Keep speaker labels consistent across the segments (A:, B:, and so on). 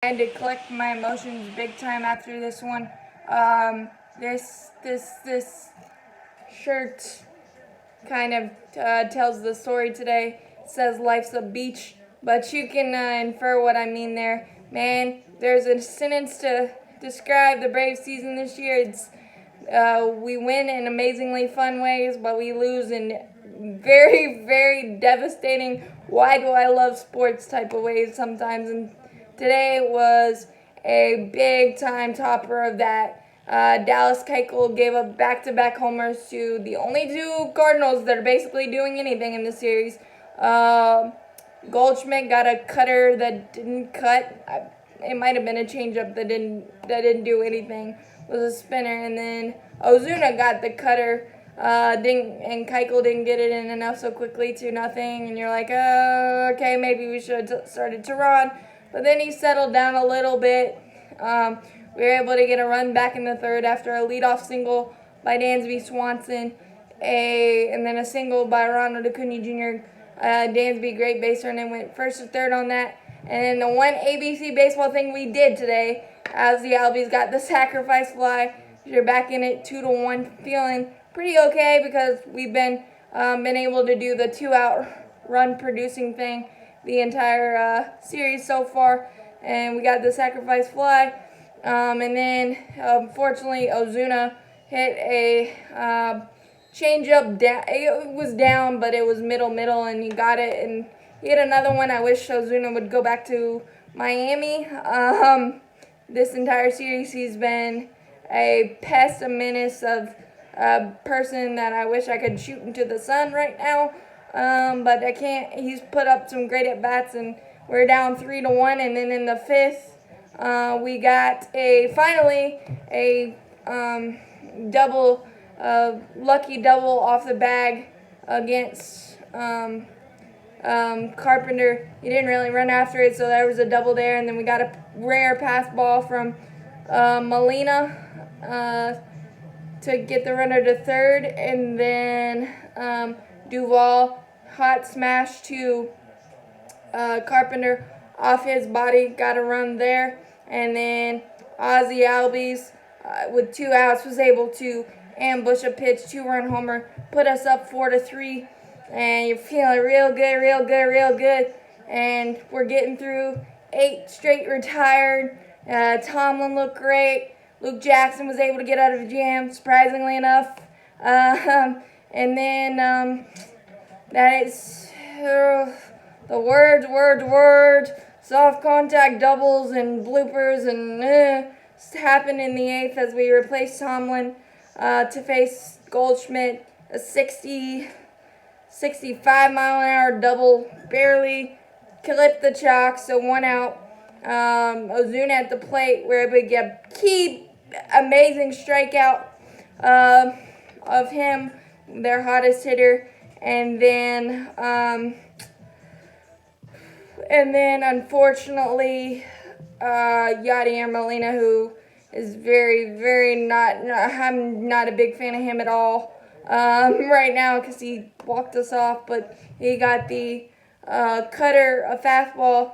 A: I had to collect my emotions big time after this one. This shirt kind of tells the story today. It says life's a beach, but you can infer what I mean there. Man, there's a sentence to describe the Braves season this year. It's we win in amazingly fun ways, but we lose in very, very devastating, why do I love sports type of ways sometimes. And today was a big time topper of that. Dallas Keuchel gave up back-to-back homers to the only two Cardinals that are basically doing anything in the series. Goldschmidt got a cutter that didn't cut. It might have been a changeup that didn't do anything. It was a spinner, and then Ozuna got the cutter. And Keuchel didn't get it in enough so quickly, 2-0, and you're like, oh, okay, maybe we should have started Teheran. But then he settled down a little bit. We were able to get a run back in the third after a leadoff single by Dansby Swanson, and then a single by Ronald Acuna Jr. Dansby, great base running, went first to third on that. And then the one ABC baseball thing we did today, as the Albies got the sacrifice fly, you're back in it 2-1, feeling pretty okay because we've been able to do the 2-out run producing thing the entire series so far, and we got the sacrifice fly. And then unfortunately Ozuna hit a changeup down. It was down, but it was middle, and he got it. And he hit another one. I wish Ozuna would go back to Miami. This entire series, he's been a pest, a menace of a person that I wish I could shoot into the sun right now. But I can't. He's put up some great at bats, and we're down 3-1. And then in the fifth, we got finally a double. Lucky double off the bag against Carpenter. He didn't really run after it, so there was a double there. And then we got a rare pass ball from Molina to get the runner to third. And then Duvall, hot smash to Carpenter off his body, got a run there. And then Ozzy Albies, with 2 outs, was able to ambush a pitch, 2-run homer, put us up 4-3, and you're feeling real good. And we're getting through 8 straight retired. Tomlin looked great. Luke Jackson was able to get out of a jam, surprisingly enough. And then that is the word. Soft contact doubles and bloopers and happened in the 8th as we replaced Tomlin to face Goldschmidt. A 65-mile-an-hour double, barely clipped the chalk, so 1 out. Ozuna at the plate, we're able to get key, amazing strikeout of him, their hottest hitter. And then unfortunately, Yadier Molina, who is I'm not a big fan of him at all right now because he walked us off, but he got the cutter, a fastball,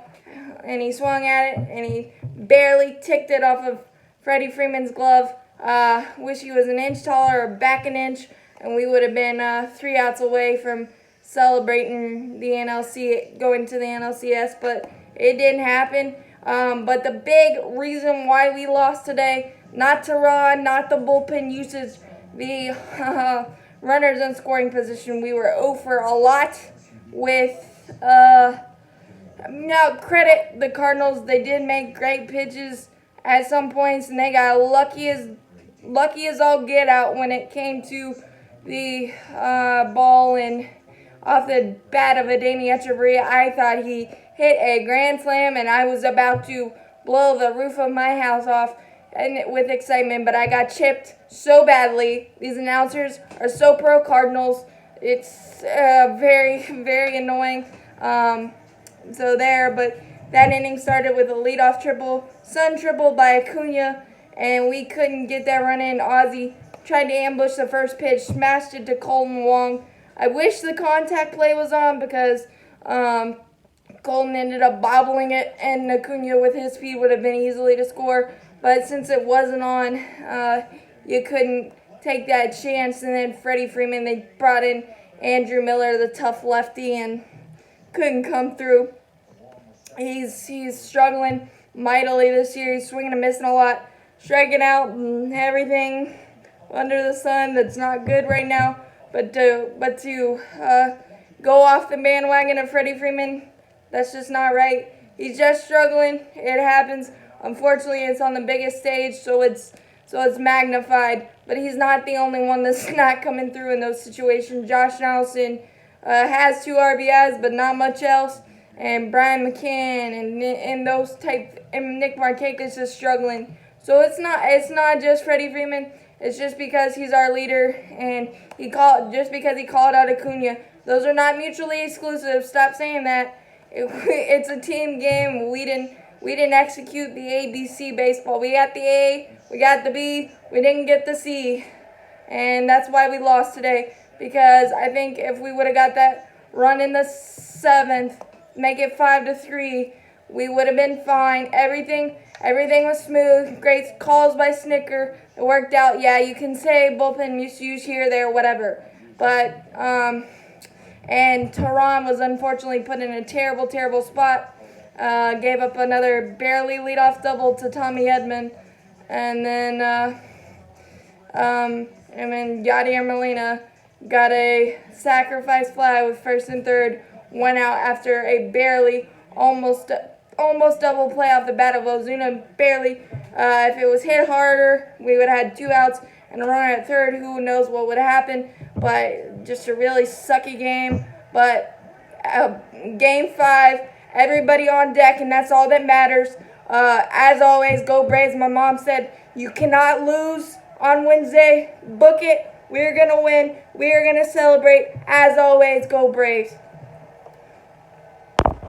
A: and he swung at it, and he barely ticked it off of Freddie Freeman's glove. Wish he was an inch taller or back an inch, and we would have been 3 outs away from celebrating the NLC, going to the NLCS, but it didn't happen. But the big reason why we lost today, not Teheran, not the bullpen usage, the runners in scoring position. We were 0 for a lot with, now credit the Cardinals. They did make great pitches at some points, and they got lucky as all get out when it came to the ball and off the bat of Adeiny Hechavarria. I thought he hit a grand slam, and I was about to blow the roof of my house off with excitement, but I got chipped so badly. These announcers are so pro Cardinals. It's very, very annoying. But that inning started with a leadoff triple, Sun triple by Acuna, and we couldn't get that run in. Ozzy tried to ambush the first pitch, smashed it to Colton Wong. I wish the contact play was on because Colton ended up bobbling it, and Acuna with his speed would have been easily to score. But since it wasn't on, you couldn't take that chance. And then Freddie Freeman, they brought in Andrew Miller, the tough lefty, and couldn't come through. He's struggling mightily this year. He's swinging and missing a lot, striking out and everything under the sun. That's not good right now. But to go off the bandwagon of Freddie Freeman, that's just not right. He's just struggling. It happens. Unfortunately, it's on the biggest stage, so it's magnified. But he's not the only one that's not coming through in those situations. Josh Donaldson has 2 RBIs, but not much else. And Brian McCann and Nick Markakis is struggling. So it's not just Freddie Freeman. It's just because he's our leader, and because he called out Acuna. Those are not mutually exclusive. Stop saying that. It's a team game. We didn't execute the ABC baseball. We got the A, we got the B, we didn't get the C, and that's why we lost today. Because I think if we would have got that run in the 7th, make it 5-3, we would have been fine. Everything was smooth. Great calls by Snicker. It worked out. Yeah, you can say bullpen misuse here, there, whatever. But and Tehran was unfortunately put in a terrible, terrible spot. Gave up another barely leadoff double to Tommy Edman, and then Yadier Molina got a sacrifice fly with 1st and 3rd. Went out after a barely, almost double play off the bat of Ozuna. Barely. If it was hit harder, we would have had 2 outs and a runner at 3rd. Who knows what would happen? But just a really sucky game. But game 5, everybody on deck, and that's all that matters. As always, go Braves. My mom said you cannot lose on Wednesday. Book it. We're going to win. We are going to celebrate. As always, go Braves.